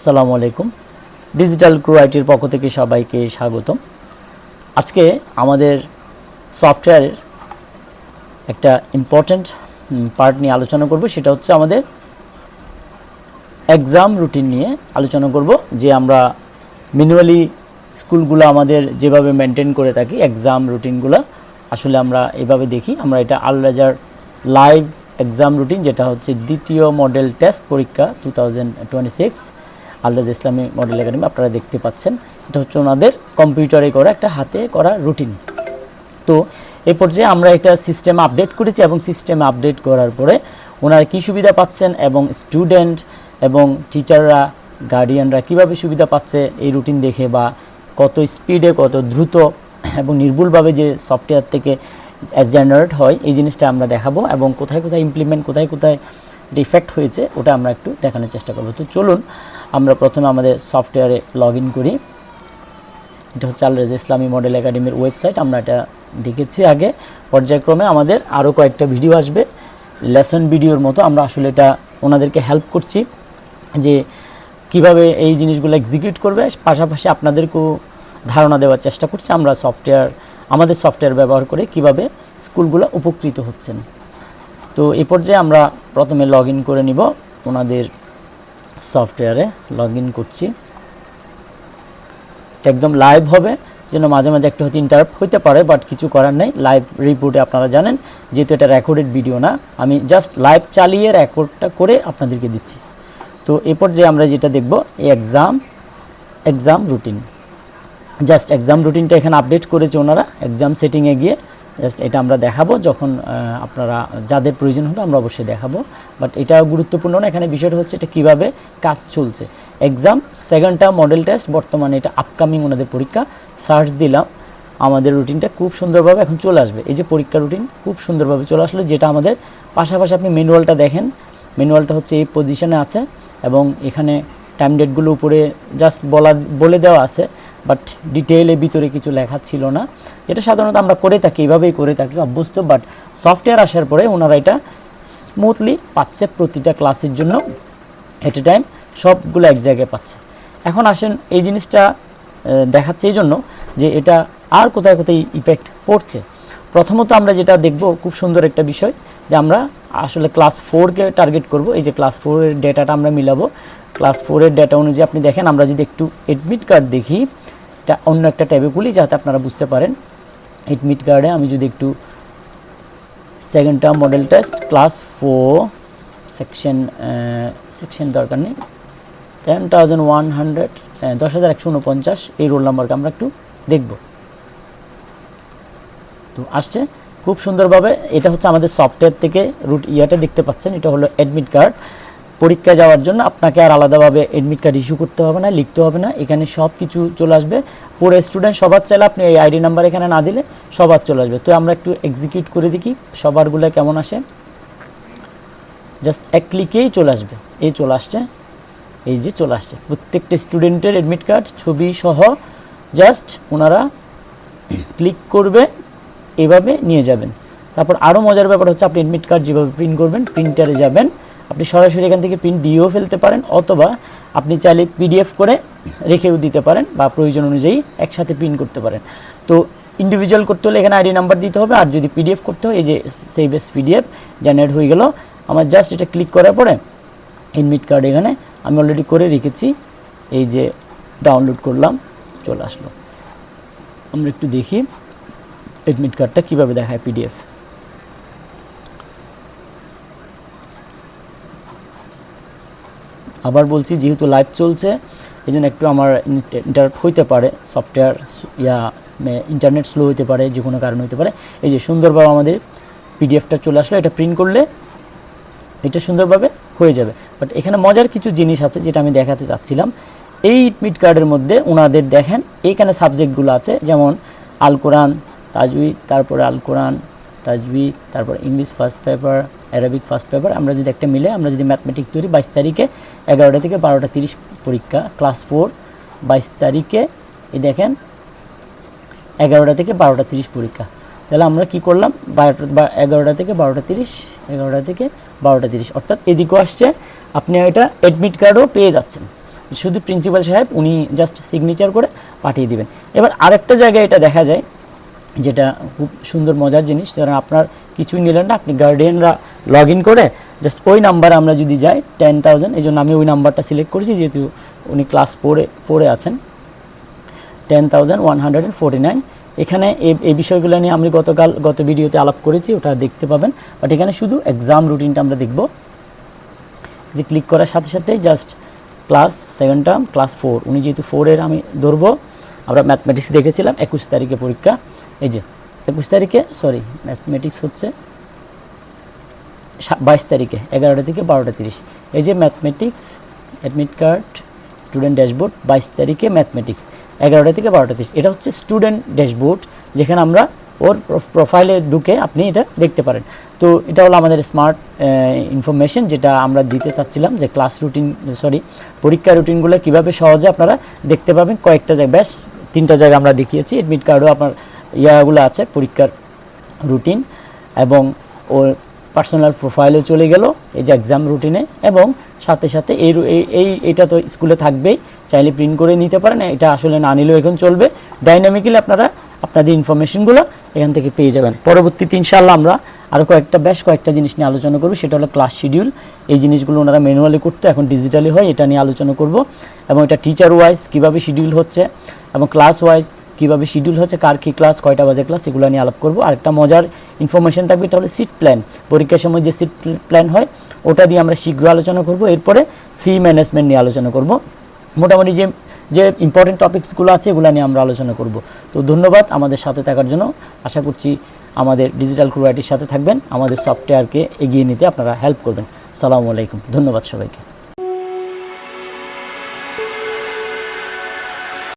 আসসালামু আলাইকুম। Digital crew আইটির পক্ষ থেকে সবাইকে স্বাগতম। আজকে আমাদের সফটওয়্যারের একটা ইম্পর্ট্যান্ট পার্ট নিয়ে আলোচনা করব, সেটা হচ্ছে আমাদের এক্সাম রুটিন নিয়ে আলোচনা করব। যে আমরা ম্যানুয়ালি স্কুলগুলো আমাদের যেভাবে মেনটেন করে থাকি এক্সাম রুটিনগুলো আসলে আমরা এভাবে দেখি। আমরা এটা আল রাজার লাইভ এক্সাম রুটিন, যেটা হচ্ছে দ্বিতীয় মডেল টেস্ট পরীক্ষা 2026 আল রাজা ইসলামী মডেল একাডেমি, আপনারা দেখতে পাচ্ছেন। এটা হচ্ছে ওনাদের কম্পিউটারে করা একটা হাতে করা রুটিন। তো এই পর্যায়ে আমরা এটা সিস্টেমে আপডেট করেছি এবং সিস্টেমে আপডেট করার পরে ওনারা কী সুবিধা পাচ্ছেন এবং স্টুডেন্ট এবং টিচাররা গার্ডিয়ানরা কিভাবে সুবিধা পাচ্ছে এই রুটিন দেখে, বা কত স্পিডে কত দ্রুত এবং নির্ভুলভাবে যে সফটওয়্যার থেকে জেনারেট হয় এই জিনিসটা আমরা দেখাবো, এবং কোথায় কোথায় ইমপ্লিমেন্ট কোথায় কোথায় ডিফেক্ট হয়েছে ওটা আমরা একটু দেখানোর চেষ্টা করব। তো চলুন আমরা প্রথমে আমাদের সফটওয়্যারে লগ ইন করি। এটা হচ্ছে আল রাজা ইসলামী মডেল একাডেমির ওয়েবসাইট। আমরা এটা দেখেছি আগে। পর্যায়ক্রমে আমাদের আরও কয়েকটা ভিডিও আসবে লেসন ভিডিওর মতো। আমরা আসলে এটা ওনাদেরকে হেল্প করছি যে কিভাবে এই জিনিসগুলো এক্সিকিউট করবে, পাশাপাশি আপনাদেরকেও ধারণা দেওয়ার চেষ্টা করছি আমরা আমাদের সফটওয়্যার ব্যবহার করে কিভাবে স্কুলগুলো উপকৃত হচ্ছেন। তো এই পর্যায়ে আমরা প্রথমে লগ ইন করে নিব। ওনাদের সফটওয়্যারে লগ ইন করছি। একদম লাইভ হবে, যেন মাঝে মাঝে একটু হয়তো ইন্টারাপ্ট হইতে পারে, বাট কিছু করার নেই। লাইভ রিপোর্টে আপনারা জানেন যেহেতু এটা রেকর্ডেড ভিডিও না, আমি জাস্ট লাইভ চালিয়ে রেকর্ডটা করে আপনাদেরকে দিচ্ছি। তো এরপর যে আমরা যেটা দেখব এই এক্সাম রুটিন, জাস্ট এক্সাম রুটিনটা এখানে আপডেট করেছে ওনারা এক্সাম সেটিংয়ে গিয়ে। জাস্ট এটা আমরা দেখাবো যখন আপনারা যাদের প্রয়োজন হবে আমরা অবশ্যই দেখাবো, বাট এটা গুরুত্বপূর্ণ না। এখানে বিষয়টা হচ্ছে এটা কীভাবে কাজ চলছে। Exam second term model test, বর্তমানে এটা আপকামিং ওনাদের পরীক্ষা। সার্চ দিলাম, আমাদের রুটিনটা খুব সুন্দরভাবে এখন চলে আসবে। এই যে পরীক্ষা রুটিন খুব সুন্দরভাবে চলে আসলো, যেটা আমাদের পাশাপাশি আপনি ম্যানুয়ালটা দেখেন। ম্যানুয়ালটা হচ্ছে এই পজিশনে আছে এবং এখানে টাইম ডেটগুলো উপরে জাস্ট বলে দেওয়া আছে, বাট ডিটেইলের ভিতরে কিছু লেখা ছিল না, যেটা সাধারণত আমরা করে থাকি, এইভাবেই করে থাকি অভ্যস্ত। বাট সফটওয়্যার আসার পরে ওনারা এটা স্মুথলি পাচ্ছে, প্রতিটা ক্লাসের জন্য এট এ টাইম সবগুলো এক জায়গায় পাচ্ছে। এখন আসেন এই জিনিসটা দেখাচ্ছে এই জন্য যে এটা আর কোথায় কোথায় ইফেক্ট পড়ছে। প্রথমত আমরা যেটা দেখব খুব সুন্দর একটা বিষয়, যে আমরা আসলে ক্লাস 4কে টার্গেট করব। এই যে ক্লাস 4-এর ডেটাটা আমরা মিলাবো। ক্লাস 4-এর ডেটা অনুযায়ী আপনি দেখেন, আমরা যদি একটু এডমিট কার্ড দেখি, এটা অন্য একটা ট্যাবে খুলি যাতে আপনারা বুঝতে পারেন। এডমিট কার্ডে আমি যদি একটু second term model test class 4 section দরকার নেই, 10,149 এই রোল নাম্বারকে আমরা একটু দেখব। তো আসছে খুব সুন্দরভাবে। এটা হচ্ছে আমাদের সফটওয়্যার থেকে ইয়াটা দেখতে পাচ্ছেন, এটা হলো অ্যাডমিট কার্ড। পরীক্ষা যাওয়ার জন্য আপনাকে আর আলাদাভাবে অ্যাডমিট কার্ড ইস্যু করতে হবে না, লিখতে হবে না, এখানে সব কিছু চলে আসবে। পুরো স্টুডেন্ট সবার চাইলে আপনি এই আইডি নাম্বার এখানে না দিলে সবার চলে আসবে। তো আমরা একটু এক্সিকিউট করে দেখি সবারগুলো কেমন আসে। জাস্ট এক ক্লিকেই চলে আসবে। এই চলে আসছে, এই যে চলে আসছে প্রত্যেকটা স্টুডেন্টের অ্যাডমিট কার্ড ছবি সহ। জাস্ট ওনারা ক্লিক করবে, এভাবে নিয়ে যাবেন। তারপর আরও মজার ব্যাপার হচ্ছে আপনি অ্যাডমিট কার্ড যেভাবে প্রিন্ট করবেন, প্রিন্টারে যাবেন, আপনি সরাসরি এখান থেকে প্রিন্ট দিয়েও ফেলতে পারেন, অথবা আপনি চাইলে পিডিএফ করে রেখেও দিতে পারেন, বা প্রয়োজন অনুযায়ী একসাথে প্রিন্ট করতে পারেন। তো ইন্ডিভিজুয়াল করতে হলে এখানে আইডি নাম্বার দিতে হবে, আর যদি পিডিএফ করতে হয় এই যে সেভ এস পিডিএফ জেনারেট হয়ে গেল আমার। জাস্ট এটা ক্লিক করার পরে অ্যাডমিট কার্ড এখানে আমি অলরেডি করে রেখেছি, এই যে ডাউনলোড করলাম, চলে আসলো। আমরা একটু দেখি অ্যাডমিট কার্ডটা কীভাবে দেখায় পিডিএফ। আবার বলছি, যেহেতু লাইভ চলছে এই জন্য একটু আমার ইন্টারাপ্ট হইতে পারে, সফটওয়্যার ইন্টারনেট স্লো হইতে পারে, যে কোনো কারণ হইতে পারে। এই যে সুন্দরভাবে আমাদের পিডিএফটা চলে আসলো, এটা প্রিন্ট করলে এটা সুন্দরভাবে হয়ে যাবে। বাট এখানে মজার কিছু জিনিস আছে যেটা আমি দেখাতে চাচ্ছিলাম। এই এডমিট কার্ডের মধ্যে ওনাদের দেখেন এইখানে সাবজেক্টগুলো আছে, যেমন আল কোরআন, তাজউইদ, তারপরে আল কোরআন, তাজউইদ, তারপর English first paper, Arabic first paper. আমরা যদি একটা মিলে আমরা যদি ম্যাথমেটিক্স ধরি, 22 তারিখে 11টা থেকে 12:30 পরীক্ষা ক্লাস 4। 22 তারিখে এই দেখেন 11টা থেকে 12:30 পরীক্ষা। তাহলে আমরা কি করলাম, 11টা থেকে 12:30, 11টা থেকে 12:30, অর্থাৎ এদিকেও আসছে। আপনি এটা অ্যাডমিট কার্ডও পেয়ে যাচ্ছেন। শুধু প্রিন্সিপাল সাহেব উনি জাস্ট সিগনেচার করে পাঠিয়ে দিবেন। এবার আরেকটা জায়গায় এটা দেখা যায়, যেটা খুব সুন্দর মজার জিনিস, ধরেন আপনার কিছুই নিলেন না, আপনি গার্ডিয়ানরা লগ ইন করে জাস্ট ওই নাম্বারে আমরা যদি যাই 10,000, এই জন্য আমি ওই নাম্বারটা সিলেক্ট করেছি যেহেতু উনি ক্লাস 4-এ আছেন। 10,149, এখানে এই বিষয়গুলো নিয়ে আমি গত ভিডিওতে আলাপ করেছি, ওটা দেখতে পাবেন। বাট এখানে শুধু এক্সাম রুটিনটা আমরা দেখব, যে ক্লিক করার সাথে সাথে জাস্ট ক্লাস 7 টার্ম ক্লাস 4, উনি যেহেতু 4-এর আমি ধরবো। আমরা ম্যাথমেটিক্স দেখেছিলাম 21 তারিখে পরীক্ষা, এই যে 21 তারিখে, সরি ম্যাথমেটিক্স হচ্ছে 22 তারিখে 11টা থেকে 12:30। এই যে mathematics admit card student dashboard 22 তারিখে ম্যাথমেটিক্স 11টা থেকে 12:30, এটা হচ্ছে স্টুডেন্ট ড্যাশবোর্ড, যেখানে আমরা ওর প্রোফাইলে ঢুকে আপনি এটা দেখতে পারেন। তো এটা হলো আমাদের স্মার্ট ইনফরমেশন, যেটা আমরা দিতে চাচ্ছিলাম, যে ক্লাস রুটিন পরীক্ষা রুটিনগুলো কীভাবে সহজে আপনারা দেখতে পাবেন। কয়েকটা জায়গায়, বেশ 3টা জায়গা আমরা দেখিয়েছি। অ্যাডমিট কার্ডও আপনার ইয়াগুলো আছে, পরীক্ষার রুটিন, এবং ওর পার্সোনাল প্রোফাইলে চলে গেল এই যে এক্সাম রুটিনে, এবং সাথে সাথে এইটা তো স্কুলে থাকবেই, চাইলে প্রিন্ট করে নিতে পারেন, এটা আসলে না নিলেও এখন চলবে। ডাইনামিক্যালি আপনারা আপনাদের ইনফরমেশনগুলো এখান থেকে পেয়ে যাবেন। পরবর্তীতে ইনশাআল্লাহ আমরা আরও বেশ কয়েকটা জিনিস নিয়ে আলোচনা করব, সেটা হলো ক্লাস শিডিউল। এই জিনিসগুলো ওনারা ম্যানুয়ালি করতে, এখন ডিজিটালি হয়, এটা নিয়ে আলোচনা করব। এবং এটা টিচার ওয়াইজ কীভাবে শিডিউল হচ্ছে, এবং ক্লাস ওয়াইজ কীভাবে শিডিউল হচ্ছে, কার কী ক্লাস, কয়টা বাজে ক্লাস, এগুলো নিয়ে আলাপ করবো। আরেকটা মজার ইনফরমেশন থাকবে, এটা হলো সিট প্ল্যান। পরীক্ষার সময় যে সিট প্ল্যান হয় ওটা দিয়ে আমরা শীঘ্র আলোচনা করব। এরপরে ফি ম্যানেজমেন্ট নিয়ে আলোচনা করব। মোটামুটি যে ইম্পর্টেন্ট টপিকসগুলো আছে এগুলো নিয়ে আমরা আলোচনা করব। তো ধন্যবাদ আমাদের সাথে থাকার জন্য। আশা করছি আমাদের ডিজিটাল ক্রু আইটির সাথে থাকবেন, আমাদের সফটওয়্যারকে এগিয়ে নিতে আপনারা হেল্প করবেন। আসসালামু আলাইকুম, ধন্যবাদ সবাইকে।